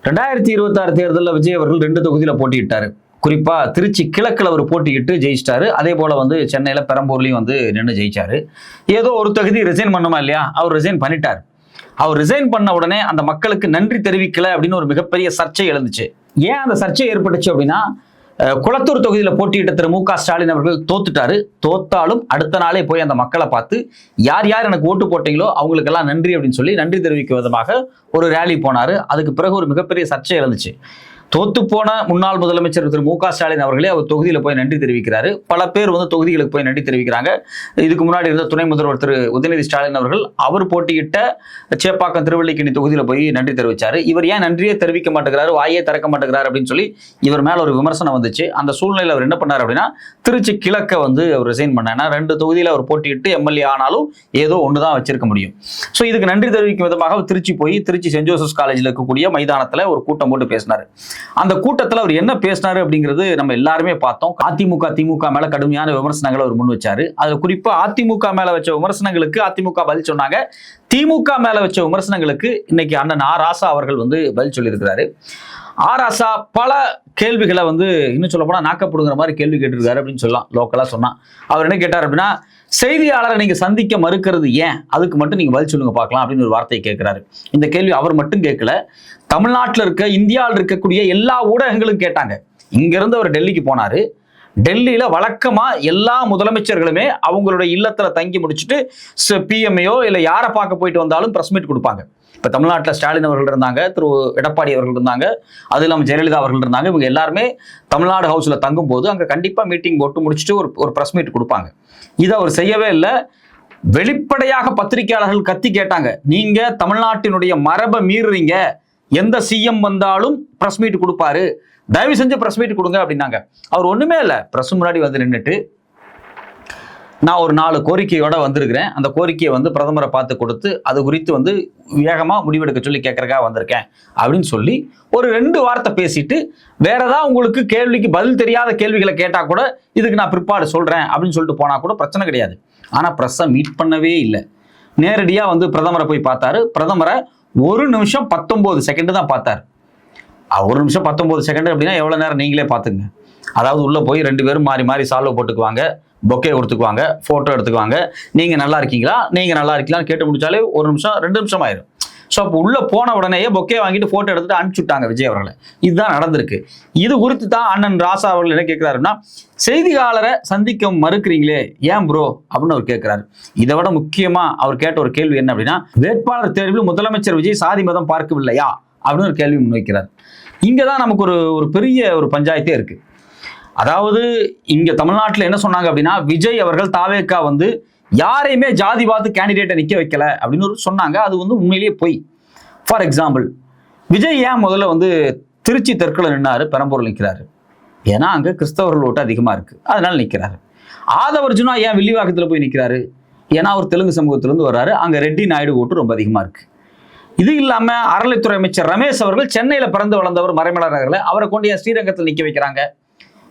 2026 தேர்தலில் விஜய் அவர்கள் 2 தொகுதியில போட்டியிட்டாரு. குறிப்பா திருச்சி கிழக்குல அவர் போட்டியிட்டு ஜெயிச்சிட்டாரு. அதே போல சென்னையில பெரம்பூர்லயும் நின்று ஜெயிச்சாரு. ஏதோ ஒரு தொகுதி ரிசைன் பண்ணுமா இல்லையா, அவர் ரிசைன் பண்ணிட்டார். அவர் ரிசைன் பண்ண உடனே அந்த மக்களுக்கு நன்றி தெரிவிக்கல அப்படின்னு ஒரு மிகப்பெரிய சர்ச்சை எழுந்துச்சு. ஏன் அந்த சர்ச்சை ஏற்பட்டுச்சு அப்படின்னா, குளத்தூர் தொகுதியில போட்டியிட்ட திரு மு க ஸ்டாலின் அவர்கள் தோத்துட்டாரு. தோத்தாலும் அடுத்த நாளே போய் அந்த மக்களை பார்த்து யார் யார் எனக்கு ஓட்டு போட்டீங்களோ அவங்களுக்கெல்லாம் நன்றி அப்படின்னு சொல்லி நன்றி தெரிவிக்கும் விதமாக ஒரு ரேலி போனாரு. அதுக்கு பிறகு ஒரு மிகப்பெரிய சர்ச்சை எழுந்துச்சு. தோத்து போன முன்னாள் முதலமைச்சர் திரு மு க ஸ்டாலின் அவர்களே அவர் தொகுதியில் போய் நன்றி தெரிவிக்கிறாரு. பல பேர் தொகுதிகளுக்கு போய் நன்றி தெரிவிக்கிறாங்க. இதுக்கு முன்னாடி இருந்த துணை முதல்வர் திரு உதயநிதி ஸ்டாலின் அவர்கள் அவர் போட்டியிட்ட சேப்பாக்கம் திருவல்லிக்கேணி தொகுதியில் போய் நன்றி தெரிவிச்சாரு. இவர் ஏன் நன்றியே தெரிவிக்க மாட்டேங்கிறாரு, வாயே திறக்க மாட்டேங்கிறாரு அப்படின்னு சொல்லி இவர் மேல ஒரு விமர்சனம் வந்துச்சு. அந்த சூழ்நிலையில் அவர் என்ன பண்ணார் அப்படின்னா, திருச்சி கிழக்க அவர் ரிசைன் பண்ணார். 2 தொகுதியில் அவர் போட்டியிட்டு எம்எல்ஏ ஆனாலும் ஏதோ ஒன்று தான் வச்சிருக்க முடியும். ஸோ இதுக்கு நன்றி தெரிவிக்கும் விதமாக திருச்சி போய் திருச்சி சென்ட் ஜோசப்ஸ் காலேஜில் இருக்கக்கூடிய மைதானத்தில் ஒரு கூட்டம் போட்டு பேசினார். அந்த கூட்டத்தில் அவர் என்ன பேசினாரு அப்படிங்கிறது நம்ம எல்லாருமே பார்த்தோம். அதிமுக திமுக மேல கடுமையான விமர்சனங்களை அவர் முன் வச்சாரு. அதுல குறிப்பா அதிமுக மேல வச்ச விமர்சனங்களுக்கு அதிமுக பதில் சொன்னாங்க. திமுக மேல வச்ச விமர்சனங்களுக்கு இன்னைக்கு அண்ணன் ஆ ராசா அவர்கள் பதில் சொல்லியிருக்கிறாரு. ஆ ராசா பல கேள்விகளை இன்னும் சொல்ல போனா நாக்கப்படுங்கிற மாதிரி கேள்வி கேட்டிருக்காரு அப்படின்னு சொல்லலாம். லோக்கலா சொன்னா அவர் என்ன கேட்டார் அப்படின்னா, செய்தியாளரை நீங்க சந்திக்க மறுக்கிறது ஏன், அதுக்கு மட்டும் நீங்க பதில் சொல்லுங்க பார்க்கலாம் அப்படின்னு ஒரு வார்த்தையை கேட்கிறாரு. இந்த கேள்வி அவர் மட்டும் கேட்கல, தமிழ்நாட்டில் இருக்க இந்தியாவில் இருக்கக்கூடிய எல்லா ஊடகங்களும் கேட்டாங்க. இங்க இருந்து அவர் டெல்லிக்கு போனாரு. டெல்லியில வழக்கமா எல்லா முதலமைச்சர்களுமே அவங்களுடைய இல்லத்துல தங்கி முடிச்சுட்டு பிஎம்ஏயோ இல்ல யாரை பார்க்க போயிட்டு வந்தாலும் பிரஸ் மீட் கொடுப்பாங்க. இப்ப தமிழ்நாட்டில் ஸ்டாலின் அவர்கள் இருந்தாங்க, திரு எடப்பாடி அவர்கள் இருந்தாங்க, அது இல்லாமல் ஜெயலலிதா அவர்கள் இருந்தாங்க. இவங்க எல்லாருமே தமிழ்நாடு ஹவுஸ்ல தங்கும் போது அங்க கண்டிப்பா மீட்டிங் போட்டு முடிச்சுட்டு ஒரு பிரஸ் மீட் கொடுப்பாங்க. இதை அவர் செய்யவே இல்லை. வெளிப்படையாக பத்திரிகையாளர்கள் கத்தி கேட்டாங்க, நீங்க தமிழ்நாட்டினுடைய மரபை மீறுறீங்க, எந்த சிஎம் வந்தாலும் பிரஸ் மீட் கொடுப்பாரு, தயவு செஞ்சு பிரஸ் மீட் கொடுங்க அப்படின்னாங்க. அவர் ஒண்ணுமே இல்லை, பிரஸ் முன்னாடி நின்றுட்டு நான் ஒரு 4 கோரிக்கையோட வந்திருக்கிறேன், அந்த கோரிக்கையை பிரதமரை பார்த்து கொடுத்து அது குறித்து வேகமா முடிவெடுக்க சொல்லி கேட்கறக்காக வந்திருக்கேன் அப்படின்னு சொல்லி ஒரு 2 வார்த்தை பேசிட்டு, வேற ஏதாவது உங்களுக்கு கேள்விக்கு பதில் தெரியாத கேள்விகளை கேட்டா கூட இதுக்கு நான் பிற்பாடு சொல்றேன் அப்படின்னு சொல்லிட்டு போனா கூட பிரச்சனை கிடையாது. ஆனா பிரஸ்ஸை மீட் பண்ணவே இல்லை. நேரடியா பிரதமரை போய் பார்த்தாரு. பிரதமரை 1 நிமிஷம் 19 செகண்ட் தான் பார்த்தாரு. 1 நிமிஷம் 19 செகண்ட் அப்படின்னா எவ்வளவு நேரம் நீங்களே பார்த்துங்க. அதாவது உள்ள போய் 2 பேரும் மாறி மாறி சால்வ் போட்டுக்குவாங்க, பொக்கே கொடுத்துக்குவாங்க, போட்டோ எடுத்துக்குவாங்க, நீங்க நல்லா இருக்கீங்களா நீங்க நல்லா இருக்கீங்களான்னு கேட்டு முடிச்சாலே 1 நிமிஷம் 2 நிமிஷம் ஆயிரும். ஸோ அப்போ உள்ள போன உடனேயே பொக்கே வாங்கிட்டு போட்டோ எடுத்துட்டு அனுப்பிச்சுட்டாங்க விஜய் அவர்களை. இதுதான் நடந்திருக்கு. இது குறித்து தான் அண்ணன் ராசா அவர்கள் என்ன கேட்கிறாருன்னா, செய்தியாளரை சந்திக்க மறுக்கிறீங்களே ஏன் ப்ரோ அப்படின்னு அவர் கேட்கிறாரு. இதை விட முக்கியமா அவர் கேட்ட ஒரு கேள்வி என்ன அப்படின்னா, வேட்பாளர் தேர்வில் முதலமைச்சர் விஜய் சாதி மதம் பார்க்கவில்லையா அப்படின்னு ஒரு கேள்வி முன்வைக்கிறார். இங்கதான் நமக்கு ஒரு பெரிய ஒரு பஞ்சாயத்தே இருக்கு. அதாவது இங்க தமிழ்நாட்டில் என்ன சொன்னாங்க அப்படின்னா, விஜய் அவர்கள் தாவேக்கா யாரையுமே ஜாதி பார்த்து கேண்டிடேட்டை நிக்க வைக்கல அப்படின்னு சொன்னாங்க. அது உண்மையிலேயே போய். ஃபார் எக்ஸாம்பிள், விஜய் ஏன் முதல்ல திருச்சி தெற்குல நின்னாரு, பெரம்பூர்ல நிற்கிறாரு? ஏன்னா அங்க கிறிஸ்தவர்கள் ஓட்டு அதிகமா இருக்கு, அதனால நிற்கிறாரு. ஆதவர்ஜுனா ஏன் வில்லிவாக்கத்துல போய் நிற்கிறாரு? ஏன்னா அவர் தெலுங்கு சமூகத்திலிருந்து வர்றாரு, அங்க ரெட்டி நாயுடு ஓட்டு ரொம்ப அதிகமா இருக்கு. இது இல்லாம அறநிலைத்துறை அமைச்சர் ரமேஷ் அவர்கள் சென்னையில பிறந்து வளர்ந்தவர், மறைமலர் நகர்ல, அவரை கொண்டு ஏன் ஸ்ரீரங்கத்தில் நிக்க வைக்கிறாங்க?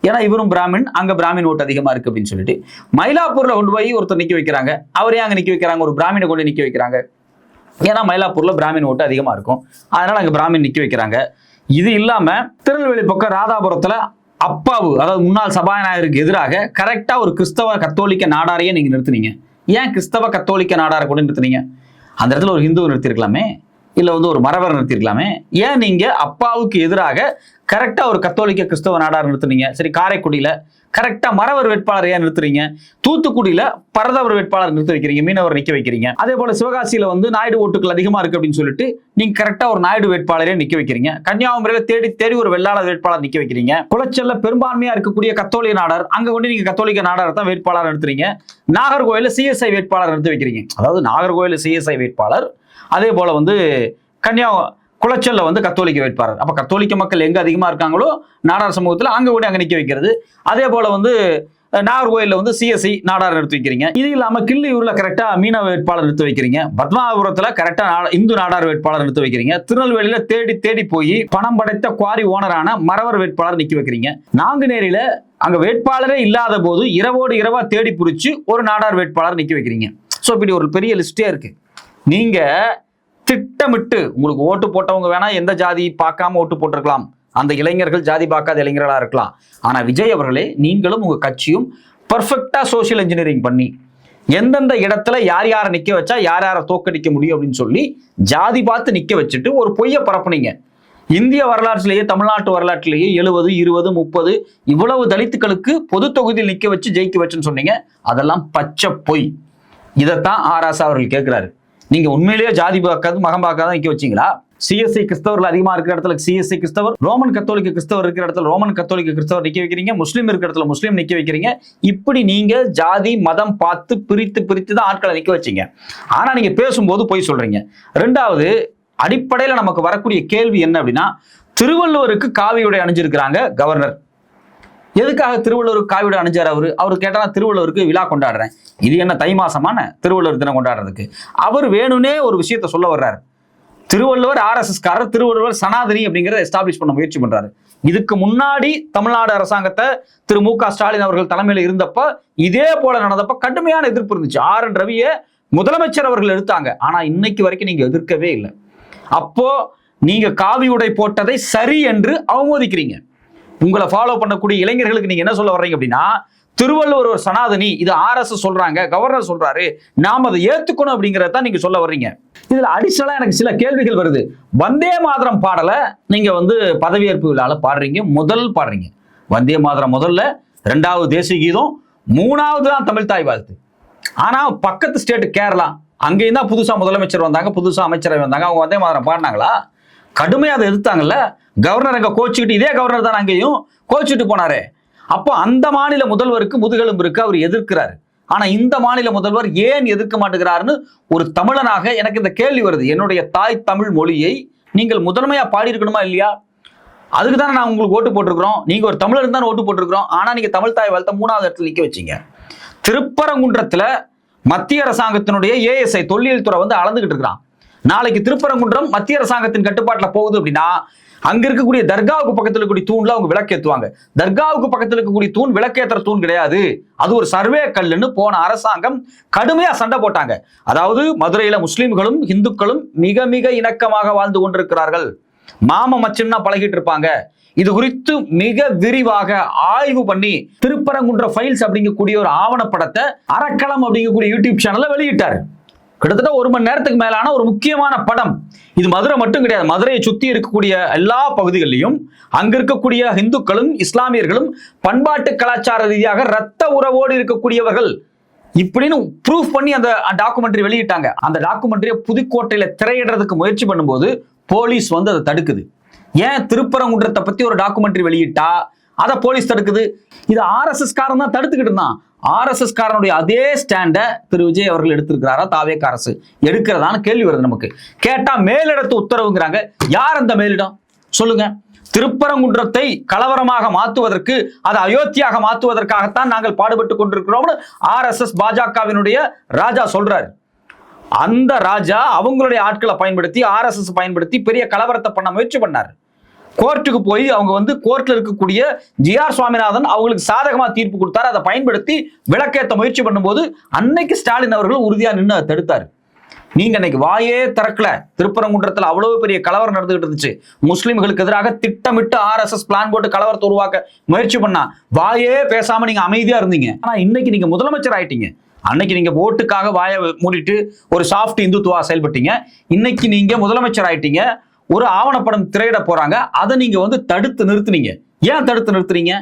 ஏன்னா இவரும் பிராமின், அங்க பிராமின் ஓட்டு அதிகமா இருக்கு அப்படின்னு சொல்லிட்டு மயிலாப்பூர்ல கொண்டு போய் ஒருத்தர் நிக்க வைக்கிறாங்க. அவரே அங்க நிக்க வைக்கிறாங்க, ஒரு பிராமினை கொண்டு நிக்க வைக்கிறாங்க. ஏன்னா மயிலாப்பூர்ல பிராமின் ஓட்டு அதிகமா இருக்கும், அதனால அங்க பிராமின் நிக்க வைக்கிறாங்க. இது இல்லாம திருநெல்வேலி பக்கம் ராதாபுரத்துல அப்பாவு, அதாவது முன்னாள் சபாநாயகருக்கு எதிராக கரெக்டா ஒரு கிறிஸ்தவ கத்தோலிக்க நாடாரையே நீங்க நிறுத்துனீங்க. ஏன் கிறிஸ்தவ கத்தோலிக்க நாடாரை கூட நிறுத்துனீங்க? அந்த இடத்துல ஒரு ஹிந்து நிறுத்திருக்கலாமே, இல்ல ஒரு மறவர் நிறுத்திருக்கலாமே. ஏன் நீங்க அப்பாவுக்கு எதிராக கரெக்டா ஒரு கத்தோலிக்க கிறிஸ்தவ நாடார் நிறுத்துனீங்க? சரி, காரைக்குடியில கரெக்டா மறவர் வேட்பாளர் ஏன் நிறுத்துறீங்க? தூத்துக்குடியில பரதவர் வேட்பாளர் நிறுத்த வைக்கிறீங்க, மீனவர் நிக்க வைக்கிறீங்க. அதே போல சிவகாசியில நாயுடு ஓட்டுகள் அதிகமா இருக்கு அப்படின்னு சொல்லிட்டு நீங்க கரெக்டா ஒரு நாயுடு வேட்பாளரே நிக்க வைக்கிறீங்க. கன்னியாகுமரியில தேடி தேடி ஒரு வெள்ளாளர் வேட்பாளர் நிக்க வைக்கிறீங்க. குளச்சல்ல பெரும்பான்மையா இருக்கக்கூடிய கத்தோலிக்க நாடார், அங்க கொண்டு நீங்க கத்தோலிக்க நாடார் தான் வேட்பாளர் நிறுத்துறீங்க. நாகர்கோயில சிஎஸ்ஐ வேட்பாளர் நிறுத்த வைக்கிறீங்க. அதாவது நாகர்கோயில சிஎஸ்ஐ வேட்பாளர், அதே போல குளச்சல்ல கத்தோலிக்க வேட்பாளர். அப்ப கத்தோலிக்க மக்கள் எங்க அதிகமா இருக்காங்களோ நாடார் சமூகத்துல அங்க கூட அங்க நிக்க வைக்கிறது. அதே போல நாகர்கோயில்ல சிஎஸ்சி நாடார் நிறுத்தி வைக்கிறீங்க. இது இல்லாம கிள்ளியூர்ல கரெக்டா மீனவ வேட்பாளர் நிறுத்தி வைக்கிறீங்க. பத்மாபுரத்துல கரெக்டா இந்து நாடார் வேட்பாளர் நிறுத்தி வைக்கிறீங்க. திருநெல்வேலியில தேடி தேடி போய் பணம் படைத்த குவாரி ஓனரான மறவர் வேட்பாளர் நிக்க வைக்கிறீங்க. நாங்குநேரியில அங்க வேட்பாளரே இல்லாத போது இரவோடு இரவா தேடி புடிச்சு ஒரு நாடார் வேட்பாளர் நிக்க வைக்கிறீங்க. சோ இப்படி ஒரு பெரிய லிஸ்டே இருக்கு. நீங்க திட்டமிட்டு உங்களுக்கு ஓட்டு போட்டவங்க வேணா எந்த ஜாதி பார்க்காம ஓட்டு போட்டிருக்கலாம், அந்த இளைஞர்கள் ஜாதி பார்க்காத இளைஞர்களா இருக்கலாம். ஆனா விஜய் அவர்களே, நீங்களும் உங்க கட்சியும் பர்ஃபெக்டா சோசியல் இன்ஜினியரிங் பண்ணி எந்தெந்த இடத்துல யார் யாரை நிக்க வச்சா யார் யாரை தோக்கடிக்க முடியும் அப்படின்னு சொல்லி ஜாதி பார்த்து நிக்க வச்சுட்டு ஒரு பொய்யை பரப்புனீங்க. இந்திய வரலாற்றிலேயே, தமிழ்நாட்டு வரலாற்றிலேயே 70, 20, 30 இவ்வளவு தலித்துக்களுக்கு பொது தொகுதியில் நிக்க வச்சு ஜெயிக்க வச்சுன்னு சொன்னீங்க. அதெல்லாம் பச்சை பொய். இதைத்தான் ஆராசா அவர்கள் கேட்கிறாரு. நீங்க உண்மையிலேயே ஜாதி பார்க்காது மகம் பார்க்காத நிக்க வச்சீங்களா? சிஎஸ்சி கிறிஸ்தவர்கள் அதிகமா இருக்கிற இடத்துல சிஎஸ்சி கிறிஸ்தவர், ரோமன் கத்தோலிக்க கிறிஸ்தவர் இருக்கிற இடத்துல ரோமன் கத்தோலிக்க கிறிஸ்தவர் நிக்க வைக்கிறீங்க, முஸ்லீம் இருக்கிற இடத்துல முஸ்லீம் நிக்க வைக்கிறீங்க. இப்படி நீங்க ஜாதி மதம் பார்த்து பிரித்து தான் ஆட்களை நிக்க வச்சீங்க. ஆனா நீங்க பேசும்போது பொய் சொல்றீங்க. ரெண்டாவது, அடிப்படையில நமக்கு வரக்கூடிய கேள்வி என்ன அப்படின்னா, திருவள்ளுவருக்கு காவியுடை அணிஞ்சிருக்கிறாங்க கவர்னர். எதுக்காக திருவள்ளுவருக்கு காவியுடை அணிஞ்சார்? அவரு கேட்டா திருவள்ளுவருக்கு விழா கொண்டாடுறேன். இது என்ன தை மாசமான திருவள்ளுவர் தினம் கொண்டாடுறதுக்கு? அவர் வேணும்னே ஒரு விஷயத்த சொல்ல வர்றாரு. திருவள்ளுவர் RSS காரர், திருவள்ளுவர் சனாதனி அப்படிங்கிறத எஸ்டாப்ளிஷ் பண்ண முயற்சி பண்றாரு. இதுக்கு முன்னாடி தமிழ்நாடு அரசாங்கத்தை திரு மு.க. ஸ்டாலின் அவர்கள் தலைமையில் இருந்தப்ப இதே போல நடந்தப்ப கடுமையான எதிர்ப்பு இருந்துச்சு. RN ரவியை முதலமைச்சர் அவர்கள் எடுத்தாங்க. ஆனா இன்னைக்கு வரைக்கும் நீங்க எதிர்க்கவே இல்லை. அப்போ நீங்க காவி உடை போட்டதை சரி என்று அவமதிக்கிறீங்க. உங்களை ஃபாலோ பண்ணக்கூடிய இளைஞர்களுக்கு நீங்க என்ன சொல்ல வர்றீங்க அப்படின்னா, திருவள்ளுவர் ஒரு சனாதனி, இது RSS சொல்றாங்க, கவர்னர் சொல்றாரு, நாம் அதை ஏத்துக்கணும் அப்படிங்கறத நீங்க சொல்ல வர்றீங்க. இதுல அடிஷனலா எனக்கு சில கேள்விகள் வருது. வந்தே மாதரம் பாடல நீங்க பதவியேற்பு விழால பாடுறீங்க, பாடுறீங்க வந்தே மாதரம் முதல்ல, 2வது தேசிய கீதம், 3வது தான் தமிழ் தாய் வாழ்த்து. ஆனா பக்கத்து ஸ்டேட் கேரளா, அங்கேயும் தான் புதுசா முதலமைச்சர் வந்தாங்க, புதுசா அமைச்சரை வந்தாங்க, அவங்க வந்தே மாதரம் பாடினாங்களா? கடுமையா அதை எதிர்த்தாங்கல்ல. கவர்னர் அங்க கோச்சுக்கிட்டு, இதே கவர்னர் தான் அங்கேயும் கோச்சுட்டு போனாரு. அப்போ அந்த மாநில முதல்வருக்கு முதுகெலும்பு இருக்கு, அவர் எதிர்க்கிறாரு. ஆனா இந்த மாநில முதல்வர் ஏன் எதிர்க்க மாட்டேங்கிறாருன்னு ஒரு தமிழனாக எனக்கு இந்த கேள்வி வருது. என்னுடைய தாய் தமிழ் மொழியை நீங்கள் முதன்மையா பாடி இருக்கணுமா இல்லையா? அதுக்கு தானே நான் உங்களுக்கு ஓட்டு போட்டிருக்கிறோம். நீங்க ஒரு தமிழர் தான் ஓட்டு போட்டிருக்கிறோம். ஆனா நீங்க தமிழ் தாய் வாழ்த்த 3வது இடத்துல நிக்க வச்சீங்க. திருப்பரங்குன்றத்துல மத்திய அரசாங்கத்தினுடைய ASI தொல்லியல் துறை அளந்துகிட்டு இருக்கிறான். நாளைக்கு திருப்பரங்குன்றம் மத்திய அரசாங்கத்தின் கட்டுப்பாட்டுல போகுது அப்படின்னா, அங்க இருக்கக்கூடிய தர்காவுக்கு பக்கத்தில் இருக்கக்கூடிய தூண்ல அவங்க விளக்கேற்றுவாங்க. தர்காவுக்கு பக்கத்தில் இருக்கக்கூடிய தூண் விளக்கேற்ற தூண் கிடையாது, அது ஒரு சர்வே கல்லுன்னு போன அரசாங்கம் கடுமையா சண்டை போட்டாங்க. அதாவது மதுரையில முஸ்லிம்களும் இந்துக்களும் மிக மிக இணக்கமாக வாழ்ந்து கொண்டிருக்கிறார்கள், மாம மச்சன்னா பழகிட்டு இருப்பாங்க. இது குறித்து மிக விரிவாக ஆய்வு பண்ணி திருப்பரங்குன்ற ஃபைல்ஸ் அப்படிங்கக்கூடிய ஒரு ஆவணப்படத்தை அறக்களம் அப்படிங்கக்கூடிய யூடியூப் சேனல்ல வெளியிட்டாரு. கிட்டத்தட்ட 1 மணி நேரத்துக்கு மேலான ஒரு முக்கியமான படம். இது மதுரை மட்டும் கிடையாது, மதுரையை சுத்தி இருக்கக்கூடிய எல்லா பகுதிகளிலும் அங்க இருக்கக்கூடிய இந்துக்களும் இஸ்லாமியர்களும் பண்பாட்டு கலாச்சார ரீதியாக ரத்த உறவோடு இருக்கக்கூடியவர்கள் இப்படின்னு ப்ரூஃப் பண்ணி அந்த டாக்குமெண்ட்ரி வெளியிட்டாங்க. அந்த டாக்குமெண்ட்ரியை புதுக்கோட்டையில திரையிடுறதுக்கு முயற்சி பண்ணும்போது போலீஸ் அதை தடுக்குது. ஏன் திருப்பரங்குன்றத்தை பத்தி ஒரு டாக்குமெண்ட்ரி வெளியிட்டா அதை போலீஸ் தடுக்குது? இது RSS காரன் தான் தடுத்துக்கிட்டு இருந்தான். RSS காரனுடைய அதே ஸ்டாண்ட திரு விஜய் அவர்கள் எடுத்திருக்கிறாரா, தாவேக அரசு எடுக்கிறதான கேள்வி வருது நமக்கு. கேட்டா மேலிடத்து உத்தரவுங்கிறாங்க. யார் அந்த மேலிடம் சொல்லுங்க? திருப்பரங்குன்றத்தை கலவரமாக மாற்றுவதற்கு, அதை அயோத்தியாக மாற்றுவதற்காகத்தான் நாங்கள் பாடுபட்டு கொண்டிருக்கிறோம்னு RSS பாஜகவினுடைய ராஜா சொல்றாரு. அந்த ராஜா அவங்களுடைய ஆட்களை பயன்படுத்தி, RSS பயன்படுத்தி பெரிய கலவரத்தை பண்ண முயற்சி பண்ணார். கோர்ட்டுக்கு போய் அவங்க கோர்ட்ல இருக்கக்கூடிய GR சுவாமிநாதன் அவங்களுக்கு சாதகமா தீர்ப்பு கொடுத்தாரு. அதை பயன்படுத்தி விளக்கேற்ற முயற்சி பண்ணும்போது அன்னைக்கு ஸ்டாலின் அவர்கள் உறுதியா நின்று அதை தடுத்தாரு. நீங்க இன்னைக்கு வாயே திறக்கல. திருப்பரங்குன்றத்தில் அவ்வளவு பெரிய கலவரம் நடந்துகிட்டு இருந்துச்சு. முஸ்லிம்களுக்கு எதிராக திட்டமிட்டு RSS பிளான் போட்டு கலவரத்தை உருவாக்க முயற்சி பண்ணா வாயே பேசாம நீங்க அமைதியா இருந்தீங்க. ஆனா இன்னைக்கு நீங்க முதலமைச்சர் ஆயிட்டீங்க. அன்னைக்கு நீங்க ஓட்டுக்காக வாயை மூடிட்டு ஒரு சாஃப்ட் இந்துத்துவா செயல்பட்டீங்க. இன்னைக்கு நீங்க முதலமைச்சர் ஆயிட்டீங்க. ஒரு ஆவணப்படம் திரையிட போறாங்க, அதை நீங்க தடுத்து நிறுத்துனீங்க. ஏன் தடுத்து நிறுத்துறீங்க?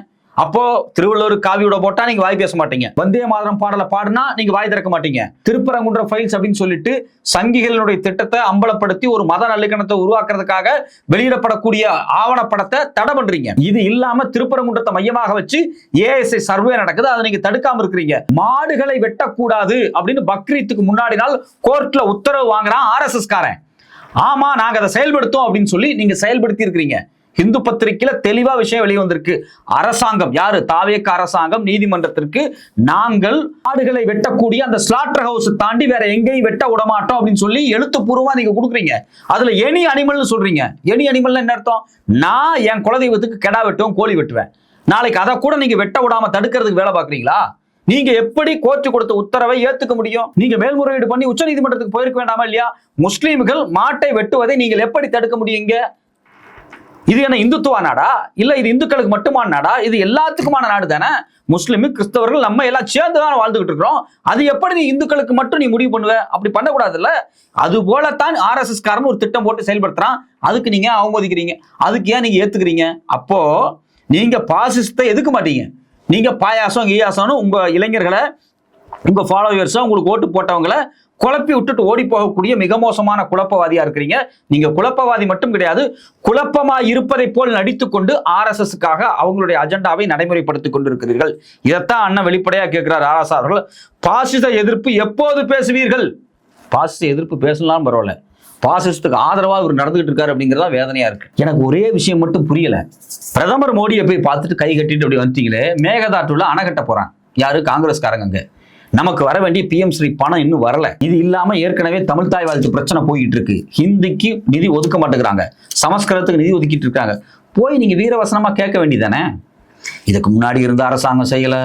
அப்போ திருவள்ளுவர் காவியோட போட்டா நீங்க வாய் பேச மாட்டீங்க, வந்தே மாதரம் பாடல பாடுனா நீங்க வாய் திறக்க மாட்டீங்க. திருப்பரங்குன்ற ஃபைல்ஸ் அப்படின்னு சொல்லிட்டு சங்கிகளுடைய திட்டத்தை அம்பலப்படுத்தி ஒரு மத நல்லிணக்கத்தை உருவாக்குறதுக்காக வெளியிடப்படக்கூடிய ஆவணப்படத்தை தடை பண்றீங்க. இது இல்லாம திருப்பரங்குன்றத்தை மையமாக வச்சு ASI சர்வே நடக்குது, அதை நீங்க தடுக்காம இருக்கிறீங்க. மாடுகளை வெட்டக்கூடாது அப்படின்னு பக்ரீத்துக்கு முன்னாடி நாள் கோர்ட்ல உத்தரவு வாங்குறான் RSS காரன். ஆமா நாங்க அதை செயல்படுத்தோம் அப்படின்னு சொல்லி நீங்க செயல்படுத்தி இருக்கிறீங்க. இந்து பத்திரிகையில தெளிவா விஷயம் வெளியே வந்திருக்கு. அரசாங்கம் யாரு? தாவேக அரசாங்கம் நீதிமன்றத்திற்கு நாங்கள் ஆடுகளை வெட்டக்கூடிய அந்த ஸ்லாட்டர் ஹவுஸ் தாண்டி வேற எங்கேயும் வெட்ட விட மாட்டோம் அப்படின்னு சொல்லி எழுத்துப்பூர்வமா நீங்க கொடுக்குறீங்க. அதுல எனி அனிமல்னு சொல்றீங்க. எனி அனிமல் என்ன அர்த்தம்? நான் என் குலதெய்வத்துக்கு கெடா வெட்டுவேன், கோழி வெட்டுவேன். நாளைக்கு அதை கூட நீங்க வெட்ட விடாம தடுக்கிறதுக்கு வேலை பார்க்குறீங்களா? நீங்க எப்படி கோர்ட்டு கொடுத்த உத்தரவை ஏத்துக்க முடியும்? நீங்க மேல்முறையீடு பண்ணி உச்சநீதிமன்றத்துக்கு போயிருக்க வேண்டாமா இல்லையா? முஸ்லீம்கள் மாட்டை வெட்டுவதை நீங்கள் எப்படி தடுக்க முடியுங்க? இது என்ன இந்துத்துவ நாடா? இல்ல இது இந்துக்களுக்கு மட்டுமான நாடா? இது எல்லாத்துக்குமான நாடு தானே. முஸ்லிம் கிறிஸ்தவர்கள் நம்ம எல்லாம் சேர்ந்து தான் வாழ்ந்துகிட்டு இருக்கிறோம். அது எப்படி நீ இந்துக்களுக்கு மட்டும் நீ முடிவு பண்ணுவ? அப்படி பண்ணக்கூடாதுல்ல. அது போலத்தான் RSS காரன் ஒரு திட்டம் போட்டு செயல்படுத்துறான். அதுக்கு நீங்க அவமதிக்கிறீங்க, அதுக்கு ஏன் நீங்க ஏத்துக்கிறீங்க? அப்போ நீங்க பாசிசத்தை எதுக்க மாட்டீங்க. நீங்க பாயாசம் கீயாசம்னு உங்க இளைஞர்களை, உங்க ஃபாலோவர்ஸா, உங்களுக்கு ஓட்டு போட்டவங்களை குழப்பி விட்டுட்டு ஓடி போகக்கூடிய மிக மோசமான குழப்பவாதியா இருக்கிறீங்க. நீங்க குழப்பவாதி மட்டும் கிடையாது, குழப்பமா இருப்பதை போல் நடித்துக்கொண்டு RSSக்காக அவங்களுடைய அஜெண்டாவை நடைமுறைப்படுத்திக் கொண்டிருக்கிறீர்கள். இதைத்தான் அண்ணன் வெளிப்படையா கேட்கிறார் RSS அவர்கள். பாசிச எதிர்ப்பு எப்போது பேசுவீர்கள்? பாசிச எதிர்ப்பு பேசலாம் பரவாயில்ல, பாசிசத்துக்கு ஆதரவா இவர் நடந்துகிட்டு இருக்காரு அப்படிங்கிறதா வேதனையா இருக்கு. எனக்கு ஒரே விஷயம் மட்டும் புரியல. பிரதமர் மோடியை போய் பார்த்துட்டு கை கட்டிட்டு அப்படி வந்துட்டீங்களே, மேகதாட்டுல அணை கட்ட போறான் யாரு? காங்கிரஸ்காரங்க. நமக்கு வர வேண்டிய PM-ஸ்ரீ பணம் இன்னும் வரல. இது இல்லாம ஏற்கனவே தமிழ் தாய் வாழ்த்து பிரச்சனை போயிட்டு இருக்கு. ஹிந்திக்கு நிதி ஒதுக்க மாட்டேங்கிறாங்க, சமஸ்கிருதத்துக்கு நிதி ஒதுக்கிட்டு இருக்காங்க. போய் நீங்க வீரவசனமா கேட்க வேண்டியதானே. இதுக்கு முன்னாடி இருந்த அரசாங்கம் செய்யல,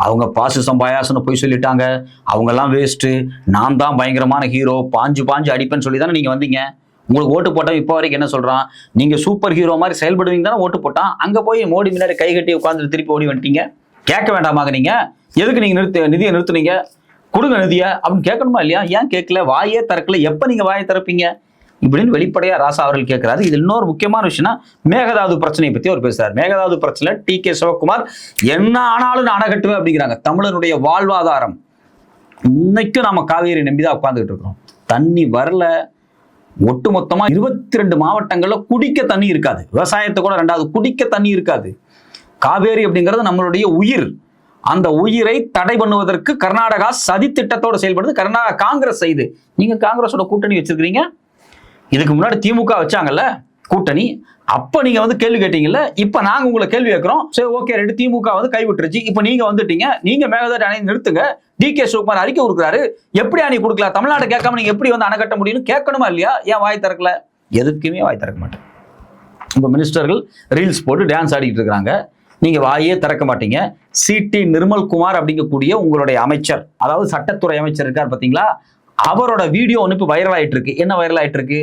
அவங்க பாசிசம் பாயாசம்னு போய் சொல்லிட்டாங்க, அவங்க எல்லாம் வேஸ்ட், நான் தான் பயங்கரமான ஹீரோ, பாஞ்சு அடிப்பேன்னு சொல்லி தானே நீங்க வந்தீங்க. உங்களுக்கு ஓட்டு போட்டோம் இப்போ வரைக்கும் என்ன சொல்றான்? நீங்க சூப்பர் ஹீரோ மாதிரி செயல்படுவீங்க தானே ஓட்டு போட்டான். அங்க போய் மோடி முன்னாடி கை கட்டி உட்கார்ந்து திருப்பி ஓடி வந்துட்டீங்க. கேட்க வேண்டாமாங்க நீங்க? எதுக்கு நீங்க நிதியை நிறுத்துனீங்க? கொடுங்க நிதியை அப்படின்னு கேட்கணுமா இல்லையா? ஏன் கேட்கல? வாயே திறக்கல. எப்ப நீங்க வாயை திறப்பீங்க இப்படின்னு வெளிப்படையா ராசா அவர்கள் கேட்கிறாரு. இது இன்னொரு முக்கியமான விஷயம்னா, மேகதாது பிரச்சனையை பத்தி அவர் பேசுறாரு. மேகதாது பிரச்சனை TK சிவகுமார் என்ன ஆனாலும் நான் அணை கட்டுவேன் அப்படிங்கிறாங்க. தமிழனுடைய வாழ்வாதாரம். இன்னைக்கும் நாம காவேரி நம்பிதான் உட்கார்ந்துட்டு இருக்கிறோம். தண்ணி வரல. ஒட்டுமொத்தமா 22 மாவட்டங்கள்ல குடிக்க தண்ணி இருக்காது. விவசாயத்தை கூட ரெண்டாவது, குடிக்க தண்ணி இருக்காது. காவேரி அப்படிங்கிறது நம்மளுடைய உயிர். அந்த உயிரை தடை பண்ணுவதற்கு கர்நாடகா சதி திட்டத்தோடு செயல்படுது. கர்நாடகா காங்கிரஸ் செய்து, நீங்க காங்கிரஸோட கூட்டணி வச்சிருக்கீங்க. இதுக்கு முன்னாடி திமுக வச்சாங்கல்ல கூட்டணி, அப்ப நீங்க வந்து கேள்வி கேட்டீங்கல்ல. இப்ப நாங்க உங்களை கேள்வி கேட்கிறோம். சரி ஓகே, ரெண்டு திமுக வந்து கைவிட்டுருச்சு. இப்ப நீங்க வந்துட்டீங்க, நீங்க மேகதாது அணை நிறுத்துங்க. DK சிவகுமார் அறிக்கை கொடுக்குறாரு. எப்படி அணை கொடுக்கலாம்? தமிழ்நாடு கேட்காம நீங்க எப்படி வந்து அணை கட்ட முடியும்னு கேட்கணுமா இல்லையா? ஏன் வாய் திறக்கல? எதுக்குமே வாய் திறக்க மாட்டேன். உங்க மினிஸ்டர்கள் ரீல்ஸ் போட்டு டான்ஸ் ஆடிட்டு இருக்காங்க, நீங்க வாயே திறக்க மாட்டீங்க. CT நிர்மல்குமார் அப்படிங்கக்கூடிய உங்களுடைய அமைச்சர், அதாவது சட்டத்துறை அமைச்சர் இருக்கார் பாத்தீங்களா, அவரோட வீடியோ ஒன்று இப்போ வைரல் ஆயிட்டு இருக்கு. என்ன வைரல் ஆயிட்டு இருக்கு?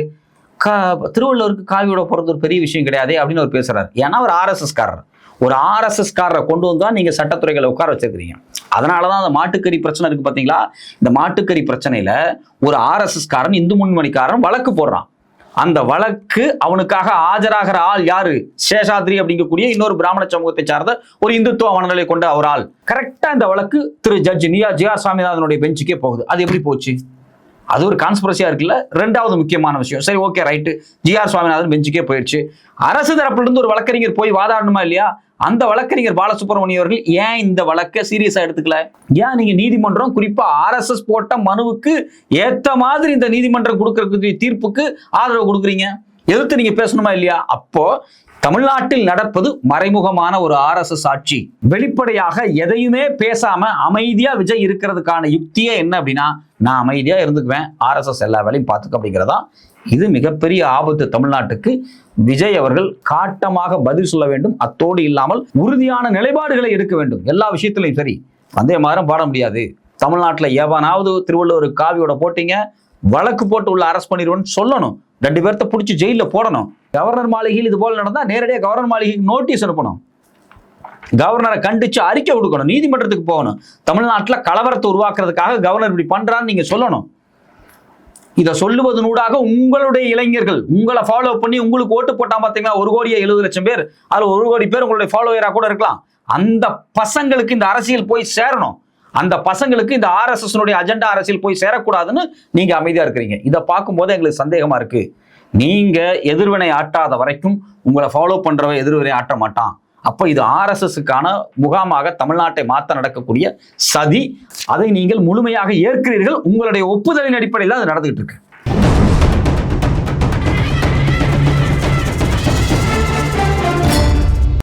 திருவள்ளுவருக்கு காவியோட பிறந்த ஒரு பெரிய விஷயம் கிடையாது அப்படின்னு அவர் பேசுறாரு. ஏன்னா ஒரு RSS காரர், ஒரு RSS காரரை கொண்டு வந்தா நீங்க சட்டத்துறைகளை உட்கார வச்சிருக்கீங்க. அதனாலதான் அந்த மாட்டுக்கறி பிரச்சனை இருக்கு பாத்தீங்களா. இந்த மாட்டுக்கறி பிரச்சனையில ஒரு RSS காரன், இந்து முன்மணிக்காரன் வழக்கு போடுறான். அந்த வழக்கு அவனுக்காக ஆஜராகிற ஆள் யாரு? சேஷாத்ரி அப்படிங்கக்கூடிய இன்னொரு பிராமண சமூகத்தை சார்ந்த ஒரு இந்துத்துவ மனநிலை கொண்ட ஒரு ஆள். கரெக்டா இந்த வழக்கு திரு ஜட்ஜ் GR சுவாமிநாதனுடைய பெஞ்சுக்கே போகுது. அது எப்படி போச்சு? அது ஒரு கான்ஸ்பிரசியா இருக்குல்ல. ரெண்டாவது முக்கியமான விஷயம், சரி ஓகே ரைட்டு, GR சுவாமிநாதன் பெஞ்சுக்கே போயிடுச்சு. அரசு தரப்புல இருந்து ஒரு வழக்கறிஞர் போய் வாதாடணுமா இல்லையா? அந்த வழக்கறிஞர் பாலசுப்ரமணியம் அவர்கள் ஏன் இந்த வழக்கை சீரியஸா எடுத்துக்கல? ஏன் நீங்க நீதிமன்றம், குறிப்பா RSS போட்ட மனுவுக்கு ஏத்த மாதிரி இந்த நீதிமன்றம் கொடுக்கறதுக்கு தீர்ப்புக்கு ஆதரவு கொடுக்குறீங்க? எதிர்த்து நீங்க பேசணுமா இல்லையா? அப்போ தமிழ்நாட்டில் நடப்பது மறைமுகமான ஒரு RSS ஆட்சி. வெளிப்படையாக எதையுமே பேசாம அமைதியா விஜய் இருக்கிறதுக்கான யுக்தியே என்ன அப்படின்னா, நான் அமைதியா இருந்துக்குவேன், RSS எல்லா வேலையும் பார்த்துக்க அப்படிங்கிறதா. இது மிகப்பெரிய ஆபத்து தமிழ்நாட்டுக்கு. விஜய் அவர்கள் காட்டமாக பதில் சொல்ல வேண்டும். அத்தோடு இல்லாமல் உறுதியான நிலைப்பாடுகளை எடுக்க வேண்டும். எல்லா விஷயத்திலையும் சரி, வந்தே மாதம் பாட முடியாது. தமிழ்நாட்டில் எவனாவது திருவள்ளுவர் காவியோட போட்டீங்க, வழக்கு போட்டு உள்ள அரெஸ்ட் பண்ணிடுவோன்னு சொல்லணும். 2 பேர்த்த பிடிச்சி ஜெயிலில் போடணும். கவர்னர் மாளிகையில் இது போல நடந்தா நேரடியாக கவர்னர் மாளிகைக்கு நோட்டீஸ் அனுப்பணும். கவர்னரை கண்டிச்சு அறிக்கை கொடுக்கணும். நீதிமன்றத்துக்கு போகணும். தமிழ்நாட்டில் கலவரத்தை உருவாக்குறதுக்காக கவர்னர் இப்படி பண்றான்னு நீங்க சொல்லணும். இதை சொல்லுவதனூடாக உங்களுடைய இளைஞர்கள் உங்களை ஃபாலோ பண்ணி உங்களுக்கு ஓட்டு போட்டா பார்த்தீங்களா, 1,70,00,000 பேர், அதுல 1 கோடி பேர் உங்களுடைய ஃபாலோவரா கூட இருக்கலாம். அந்த பசங்களுக்கு இந்த அரசியல் போய் சேரணும். அந்த பசங்களுக்கு இந்த RSS அஜெண்டா அரசியல் போய் சேரக்கூடாதுன்னு நீங்க அமைதியா இருக்கிறீங்க. இதை பார்க்கும்போது எங்களுக்கு சந்தேகமா இருக்கு. நீங்க எதிர்வினை ஆட்டாத வரைக்கும் உங்களை ஃபாலோ பண்றவன் எதிர்வினை ஆட்ட மாட்டான். அப்ப இது RSSக்கான முகாமாக தமிழ்நாட்டை மாற்ற நடக்கக்கூடிய சதி. அதை நீங்கள் முழுமையாக ஏற்கிறீர்கள். உங்களுடைய ஒப்புதலின் அடிப்படையில் அது நடந்துகிட்டு இருக்கு.